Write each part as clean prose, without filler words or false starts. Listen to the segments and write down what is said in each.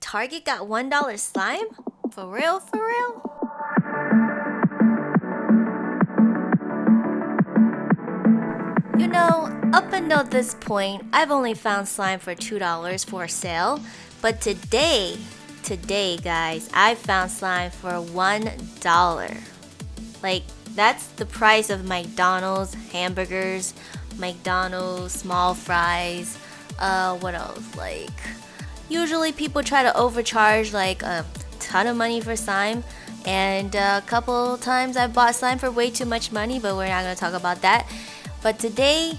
Target got $1 slime? For real, for real? You know, up until this point, I've only found slime for $2 for a sale. But today, guys, I found slime for $1. Like, that's the price of McDonald's hamburgers, McDonald's small fries, what else? Like, usually people try to overcharge like a ton of money for slime. And a couple times I bought slime for way too much money, but we're not gonna talk about that. But today,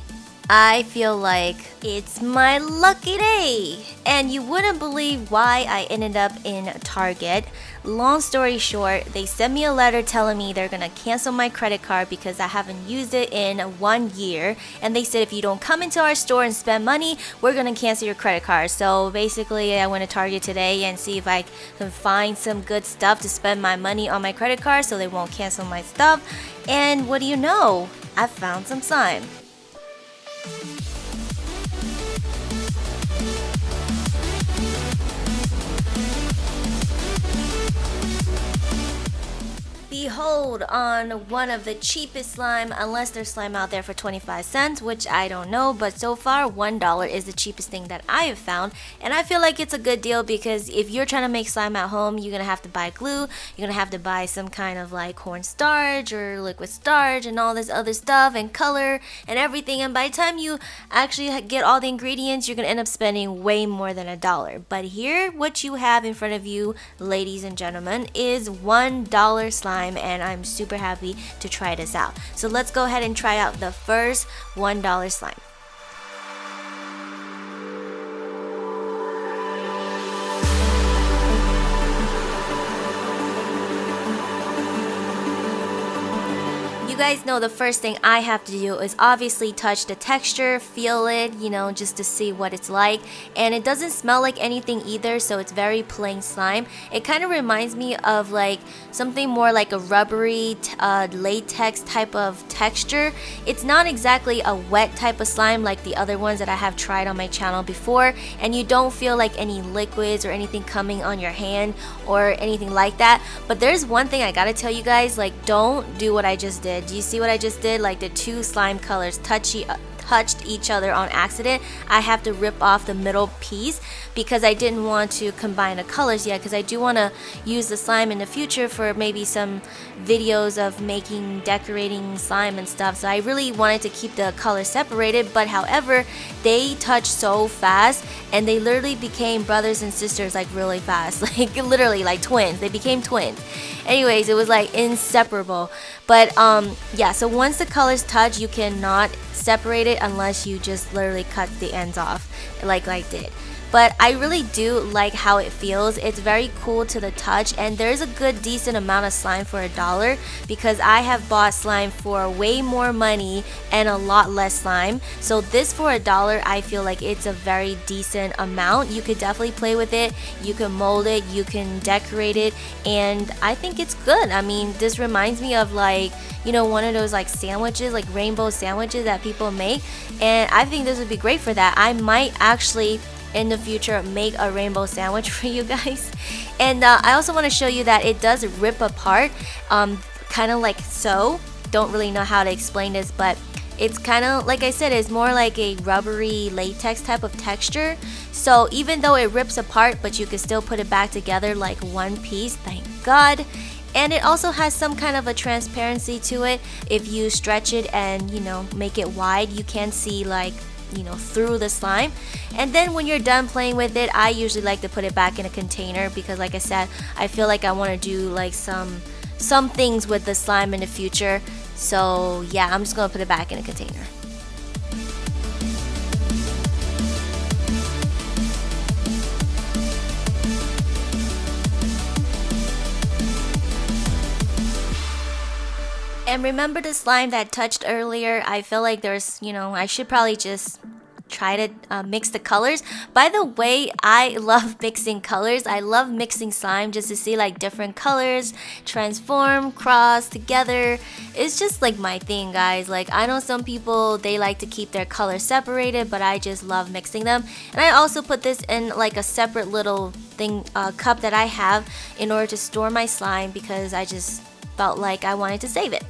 I feel like it's my lucky day. And you wouldn't believe why I ended up in Target. Long story short, they sent me a letter telling me they're gonna cancel my credit card because I haven't used it in 1 year. And they said if you don't come into our store and spend money, we're gonna cancel your credit card. So basically, I went to Target today and see if I can find some good stuff to spend my money on my credit card so they won't cancel my stuff. And what do you know? I found some slime. Behold on one of the cheapest slime, unless there's slime out there for 25 cents, which I don't know, but so far $1 is the cheapest thing that I have found. And I feel like it's a good deal because if you're trying to make slime at home, you're gonna have to buy glue, you're gonna have to buy some kind of like cornstarch or liquid starch and all this other stuff and color and everything. And by the time you actually get all the ingredients, you're gonna end up spending way more than $1. But here, what you have in front of you, ladies and gentlemen, is $1 slime. And I'm super happy to try this out. So let's go ahead and try out the first $1 slime. You guys know the first thing I have to do is obviously touch the texture, feel it, just to see what it's like. And it doesn't smell like anything either, so it's very plain slime. It kind of reminds me of like something more like a rubbery latex type of texture. It's not exactly a wet type of slime like the other ones that I have tried on my channel before, and you don't feel like any liquids or anything coming on your hand or anything like that. But there's one thing I gotta tell you guys, like, don't do what I just did. Do you see what I just did? Like the two slime colors touched each other on accident. I have to rip off the middle piece because I didn't want to combine the colors yet, because I do want to use the slime in the future for maybe some videos of decorating slime and stuff. So I really wanted to keep the colors separated, but however, they touched so fast and they literally became brothers and sisters like really fast. Like literally like twins. They became twins. Anyways, it was like inseparable. But yeah, so once the colors touch, you cannot separate it unless you just literally cut the ends off like I did. But I really do like how it feels. It's very cool to the touch, and there's a good decent amount of slime for $1 because I have bought slime for way more money and a lot less slime. So this for $1, I feel like it's a very decent amount. You could definitely play with it, you can mold it, you can decorate it, and I think it's good. I mean, this reminds me of like, one of those like sandwiches, like rainbow sandwiches that people make, and I think this would be great for that. I might actually in the future make a rainbow sandwich for you guys. And I also want to show you that it does rip apart, kind of like so. Don't really know how to explain this, but it's kind of like I said, it's more like a rubbery latex type of texture. So even though it rips apart, but you can still put it back together like one piece, thank God. And it also has some kind of a transparency to it. If you stretch it and make it wide, you can see like through the slime. And then when you're done playing with it, I usually like to put it back in a container because like I said, I feel like I want to do like some things with the slime in the future. So yeah, I'm just gonna put it back in a container. And remember the slime that touched earlier? I feel like there's, I should probably just try to mix the colors. By the way, I love mixing colors. I love mixing slime just to see like different colors transform, cross together. It's just like my thing, guys. Like, I know some people, they like to keep their colors separated, but I just love mixing them. And I also put this in like a separate little thing, cup that I have in order to store my slime, because I just felt like I wanted to save it.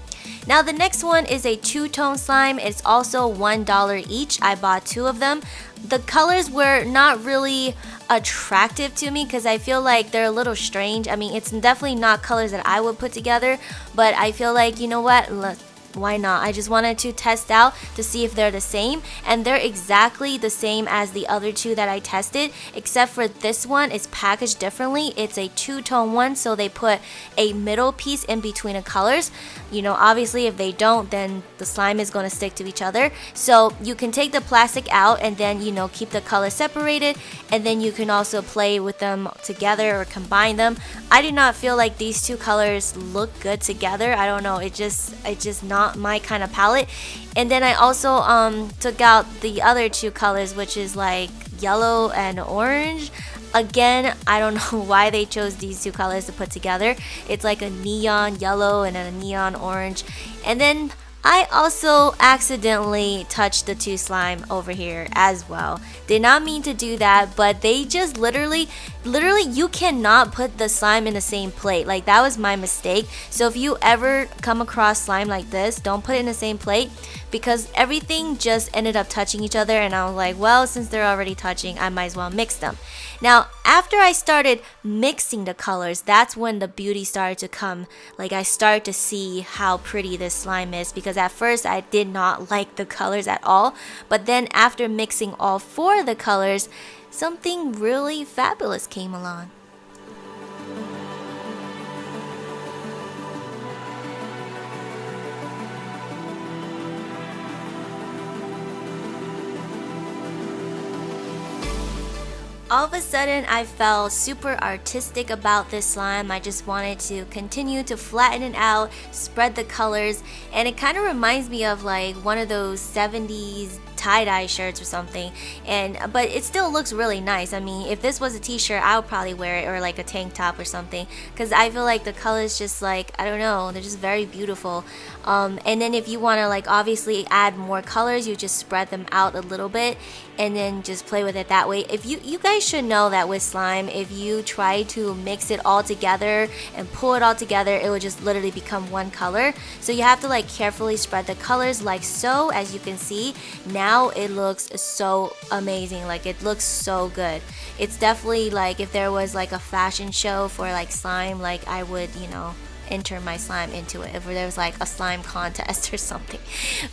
Now the next one is a two-tone slime. It's also $1 each. I bought 2 of them. The colors were not really attractive to me because I feel like they're a little strange. I mean, it's definitely not colors that I would put together, but I feel like, you know what, why not? I just wanted to test out to see if they're the same, and they're exactly the same as the other 2 that I tested, except for this one is packaged differently. It's a two-tone one, so they put a middle piece in between the colors. You know, obviously if they don't, then the slime is going to stick to each other. So you can take the plastic out and then, you know, keep the colors separated, and then you can also play with them together or combine them. I do not feel like these 2 colors look good together. I don't know, it's just not my kind of palette. And then I also took out the other 2 colors, which is like yellow and orange. Again, I don't know why they chose these 2 colors to put together. It's like a neon yellow and a neon orange. And then I also accidentally touched the 2 slime over here as well. Did not mean to do that, but they just literally you cannot put the slime in the same plate. Like, that was my mistake. So if you ever come across slime like this, don't put it in the same plate, because everything just ended up touching each other, and I was like, well, since they're already touching, I might as well mix them. Now, after I started mixing the colors, that's when the beauty started to come. Like, I started to see how pretty this slime is, because at first I did not like the colors at all, but then after mixing all 4 of the colors, something really fabulous came along. All of a sudden, I felt super artistic about this slime. I just wanted to continue to flatten it out, spread the colors, and it kind of reminds me of like one of those 70s tie-dye shirts or something, but it still looks really nice. I mean, if this was a t-shirt, I would probably wear it, or like a tank top or something, because I feel like the colors just, like, I don't know, they're just very beautiful. And then if you want to like obviously add more colors, you just spread them out a little bit and then just play with it that way. If you guys should know that with slime, if you try to mix it all together and pull it all together, it will just literally become one color. So you have to like carefully spread the colors like so. As you can see, now it looks so amazing. Like, it looks so good. It's definitely like if there was like a fashion show for like slime, like I would, you know, enter my slime into it if there was like a slime contest or something.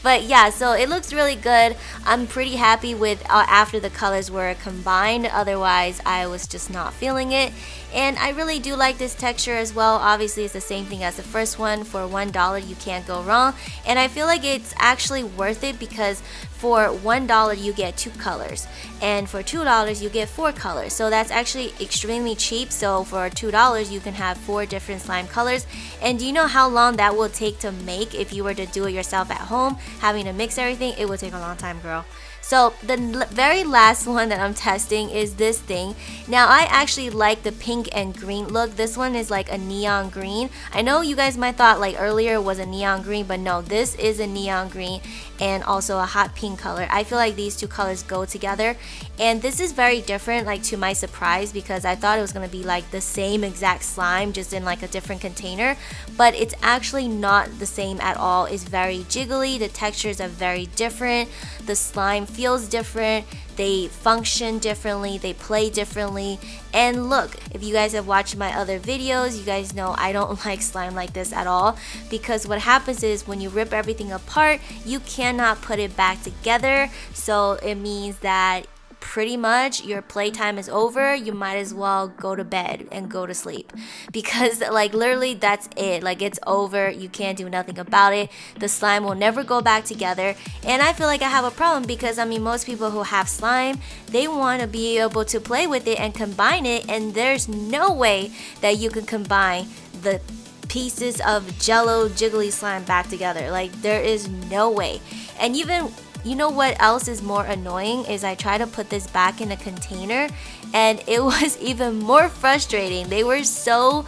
But yeah, so it looks really good. I'm pretty happy with after the colors were combined. Otherwise, I was just not feeling it. And I really do like this texture as well. Obviously, it's the same thing as the first one. For $1, you can't go wrong. And I feel like it's actually worth it, because for $1 you get 2 colors, and for $2 you get 4 colors. So that's actually extremely cheap. So for $2 you can have 4 different slime colors. And do you know how long that will take to make if you were to do it yourself at home, having to mix everything? It would take a long time, girl. So the very last one that I'm testing is this thing. Now, I actually like the pink and green look. This one is like a neon green. I know you guys might thought like earlier was a neon green, but no, this is a neon green and also a hot pink color. I feel like these 2 colors go together, and this is very different, like to my surprise, because I thought it was gonna be like the same exact slime, just in like a different container, but it's actually not the same at all. It's very jiggly. The textures are very different. The slime feels different. They function differently, they play differently. And look, if you guys have watched my other videos, you guys know I don't like slime like this at all, because what happens is when you rip everything apart, you cannot put it back together. So it means that pretty much your playtime is over. You might as well go to bed and go to sleep, because like literally that's it. Like, it's over. You can't do nothing about it. The slime will never go back together. And I feel like I have a problem, because I mean, most people who have slime, they want to be able to play with it and combine it, and there's no way that you can combine the pieces of jello jiggly slime back together. Like, there is no way. And even you know what else is more annoying is I try to put this back in a container and it was even more frustrating. They were so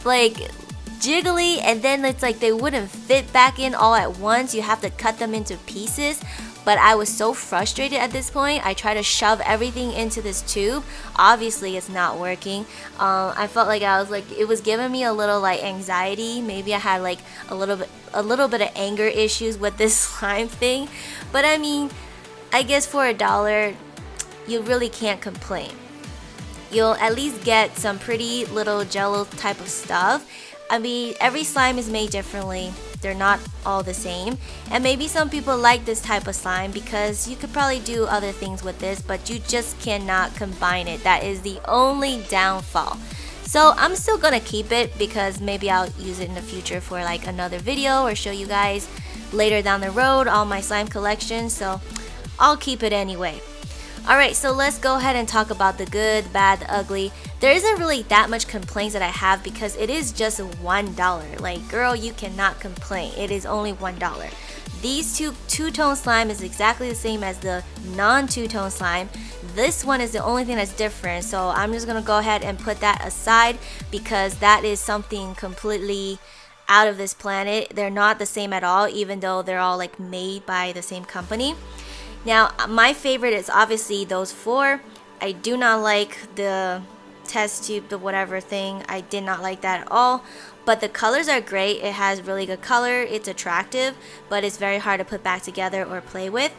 like jiggly, and then it's like they wouldn't fit back in all at once. You have to cut them into pieces. But I was so frustrated at this point. I tried to shove everything into this tube. Obviously, it's not working. I felt like it was giving me a little like anxiety. Maybe I had like a little bit of anger issues with this slime thing. But I mean, I guess for $1, you really can't complain. You'll at least get some pretty little jello type of stuff. I mean, every slime is made differently. They're not all the same. And maybe some people like this type of slime because you could probably do other things with this, but you just cannot combine it. That is the only downfall. So I'm still gonna keep it because maybe I'll use it in the future for like another video or show you guys later down the road all my slime collection. So I'll keep it anyway. Alright, so let's go ahead and talk about the good, bad, the ugly. There isn't really that much complaints that I have because it is just $1. Like, girl, you cannot complain. It is only $1. These two-tone slime is exactly the same as the non-two-tone slime. This one is the only thing that's different, so I'm just gonna go ahead and put that aside because that is something completely out of this planet. They're not the same at all, even though they're all like made by the same company. Now, my favorite is obviously those 4. I do not like the test tube, the whatever thing. I did not like that at all. But the colors are great. It has really good color. It's attractive, but it's very hard to put back together or play with.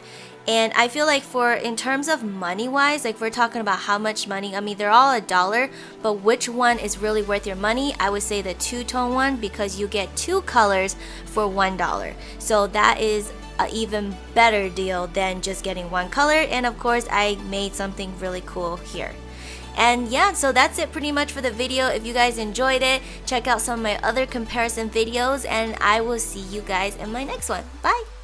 And I feel like in terms of money-wise, like if we're talking about how much money, I mean, they're all $1, but which one is really worth your money? I would say the two-tone one because you get 2 colors for $1. So that is an even better deal than just getting 1 color. And of course, I made something really cool here. And yeah, so that's it pretty much for the video. If you guys enjoyed it, check out some of my other comparison videos, and I will see you guys in my next one. Bye!